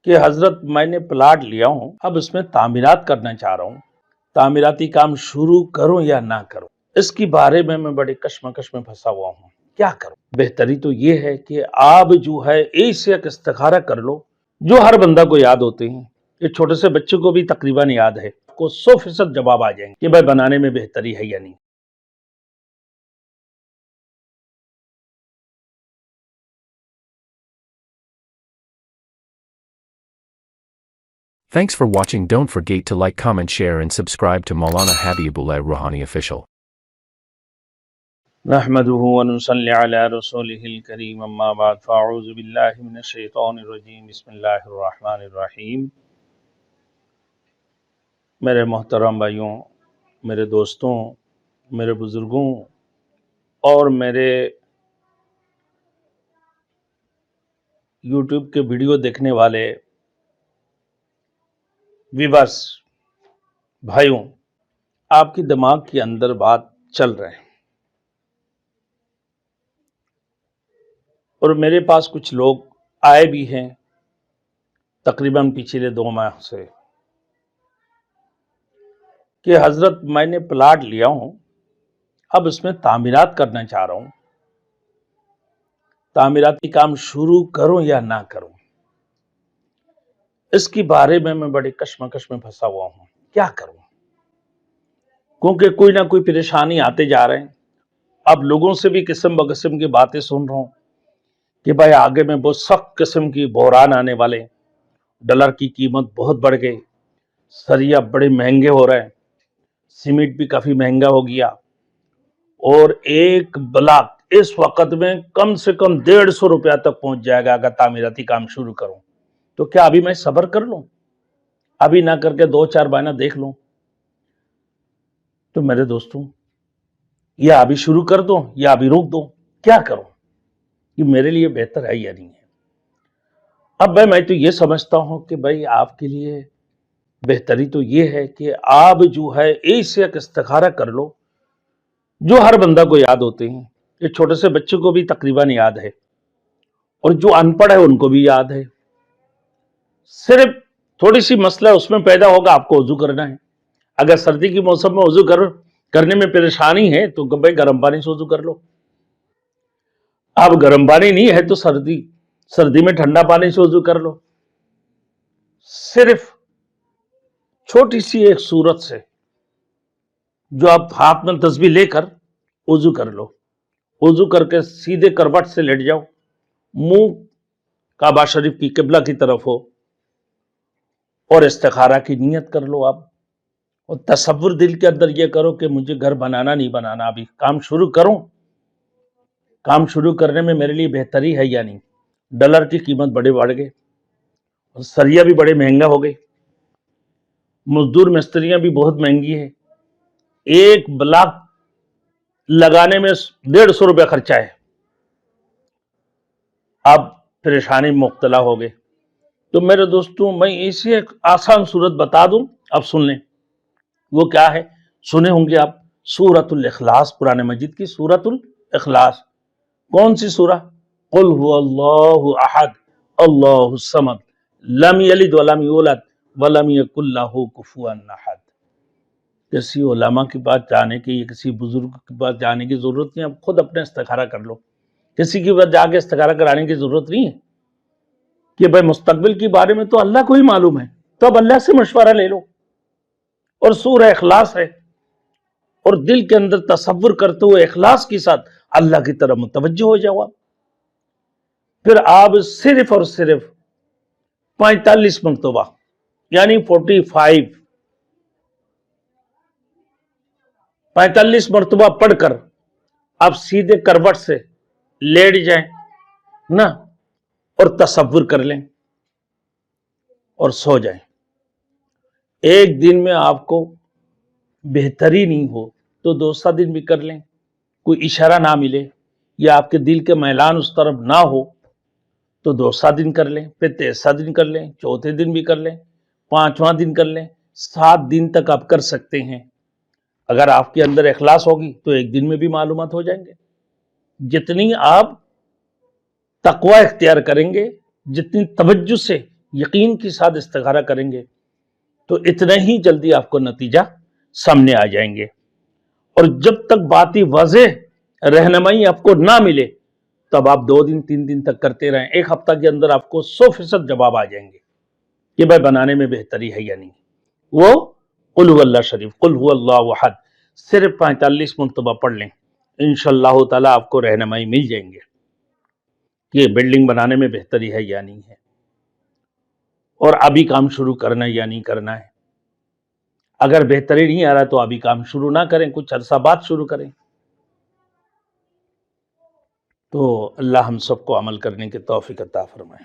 کہ حضرت میں نے پلاٹ لیا ہوں، اب اس میں تعمیرات کرنا چاہ رہا ہوں، تعمیراتی کام شروع کروں یا نہ کروں، اس کی بارے میں بڑے کشمکش میں پھنسا ہوا ہوں، کیا کروں؟ بہتری تو یہ ہے کہ آپ جو ہے ایسے ایک استخارہ کر لو جو ہر بندہ کو یاد ہوتے ہیں، یہ چھوٹے سے بچے کو بھی تقریباً یاد ہے، کو 100% جواب آ جائیں گے کہ بھائی بنانے میں بہتری ہے یا نہیں۔ Thanks for watching. Don't forget to like, comment, share and subscribe to Maulana Habibullah Rouhani Official. نحمده ونصلي على رسوله الكريم اما بعد فاعوذ بالله من الشیطان الرجیم بسم اللہ الرحمن الرحیم۔ میرے محترم بھائیوں، میرے دوستوں، میرے بزرگوں اور میرے یوٹیوب کے ویڈیو دیکھنے والے ویورز بھائیوں، آپ کی دماغ کے اندر بات چل رہے ہیں اور میرے پاس کچھ لوگ آئے بھی ہیں تقریباً پچھلے 2 ماہ سے کہ حضرت میں نے پلاٹ لیا ہوں، اب اس میں تعمیرات کرنا چاہ رہا ہوں، تعمیراتی کام شروع کروں یا نہ کروں، اس کی بارے میں بڑے کشمکش میں پھنسا ہوا ہوں، کیا کروں؟ کیونکہ کوئی نہ کوئی پریشانی آتے جا رہے ہیں۔ اب لوگوں سے بھی قسم بقسم کی باتیں سن رہا ہوں کہ بھائی آگے میں بہت سخت قسم کی بحران آنے والے، ڈالر کی قیمت بہت بڑھ گئی، سریا بڑے مہنگے ہو رہے ہیں، سیمنٹ بھی کافی مہنگا ہو گیا، اور ایک بلاک اس وقت میں کم سے کم 150 روپیہ تک پہنچ جائے گا اگر تعمیراتی کام شروع کروں تو کیا ابھی میں صبر کر لوں؟ ابھی نہ کر کے 2-4 مہینہ دیکھ لوں؟ تو میرے دوستوں، یا ابھی شروع کر دوں یا ابھی روک دوں، کیا کروں؟ یہ میرے لیے بہتر ہے یا نہیں ہے؟ اب میں تو یہ سمجھتا ہوں کہ بھائی آپ کے لیے بہتری تو یہ ہے کہ آپ جو ہے ایسے ایک استخارہ کر لو جو ہر بندہ کو یاد ہوتے ہیں، یہ چھوٹے سے بچے کو بھی تقریباً یاد ہے اور جو ان پڑھ ہے ان کو بھی یاد ہے۔ صرف تھوڑی سی مسئلہ اس میں پیدا ہوگا، آپ کو وضو کرنا ہے۔ اگر سردی کی موسم میں وضو کرنے میں پریشانی ہے تو بھائی گرم پانی سے وضو کر لو۔ اب گرم پانی نہیں ہے تو سردی میں ٹھنڈا پانی سے وضو کر لو۔ صرف چھوٹی سی ایک صورت سے جو آپ ہاتھ میں تسبیح لے کر وضو کر لو، وضو کر کے سیدھے کروٹ سے لیٹ جاؤ، منہ کعبہ شریف کی قبلہ کی طرف ہو اور استخارہ کی نیت کر لو آپ، اور تصور دل کے اندر یہ کرو کہ مجھے گھر بنانا نہیں بنانا، ابھی کام شروع کروں، کام شروع کرنے میں میرے لیے بہتری ہے یا نہیں؟ ڈالر کی قیمت بڑے بڑھ گئے اور سریا بھی بڑے مہنگا ہو گئی، مزدور مستریاں بھی بہت مہنگی ہے، ایک بلاک لگانے میں 150 روپے خرچہ ہے، آپ پریشانی میں مبتلا ہو گئے۔ تو میرے دوستوں، میں اسی ایک آسان صورت بتا دوں، اب سن لیں۔ وہ کیا ہے؟ سنے ہوں گے آپ، سورۃ الاخلاص، قرآن مجید کی سورۃ الاخلاص۔ کون سی سورہ؟ قل هو اللہ احد اللہ الصمد لم یلد ولم یولد ولم یکن لہ کفوا احد۔ کسی علماء کی بات جانے کی یا کسی بزرگ کی بات جانے کی ضرورت نہیں، اب خود اپنے استخارہ کر لو، کسی کی بات جا کے استخارہ کرانے کی ضرورت نہیں ہے کہ بھائی مستقبل کے بارے میں تو اللہ کو ہی معلوم ہے، تو اب اللہ سے مشورہ لے لو۔ اور سورہ اخلاص ہے، اور دل کے اندر تصور کرتے ہوئے اخلاص کے ساتھ اللہ کی طرف متوجہ ہو جاؤ۔ پھر آپ صرف اور صرف 45 مرتبہ یعنی 45 مرتبہ پڑھ کر آپ سیدھے کروٹ سے لیٹ جائیں نا، اور تصور کر لیں اور سو جائیں۔ ایک دن میں آپ کو بہتری نہیں ہو تو دوسرا دن بھی کر لیں، کوئی اشارہ نہ ملے یا آپ کے دل کے میلان اس طرف نہ ہو تو دوسرا دن کر لیں، پھر تیسرا دن کر لیں، چوتھے دن بھی کر لیں، 5واں دن کر لیں، 7 دن تک آپ کر سکتے ہیں۔ اگر آپ کے اندر اخلاص ہوگی تو ایک دن میں بھی معلومات ہو جائیں گے۔ جتنی آپ تقوی اختیار کریں گے، جتنی توجہ سے یقین کے ساتھ استخارہ کریں گے تو اتنا ہی جلدی آپ کو نتیجہ سامنے آ جائیں گے. اور جب تک باتی واضح رہنمائی آپ کو نہ ملے تب آپ 2 دن 3 دن تک کرتے رہیں. 1 ہفتہ کے اندر آپ کو 100% جواب آ جائیں گے کہ بھائی بنانے میں بہتری ہے یا نہیں. وہ قل هو اللہ شریف، قل هو اللہ احد صرف 45 مرتبہ پڑھ لیں، انشاءاللہ تعالی آپ کو رہنمائی مل جائیں گے کہ بلڈنگ بنانے میں بہتری ہے یا نہیں ہے، اور ابھی کام شروع کرنا ہے یا نہیں کرنا ہے. اگر بہتری نہیں آ رہا تو ابھی کام شروع نہ کریں، کچھ عرصہ بعد شروع کریں. تو اللہ ہم سب کو عمل کرنے کی توفیق عطا فرمائے.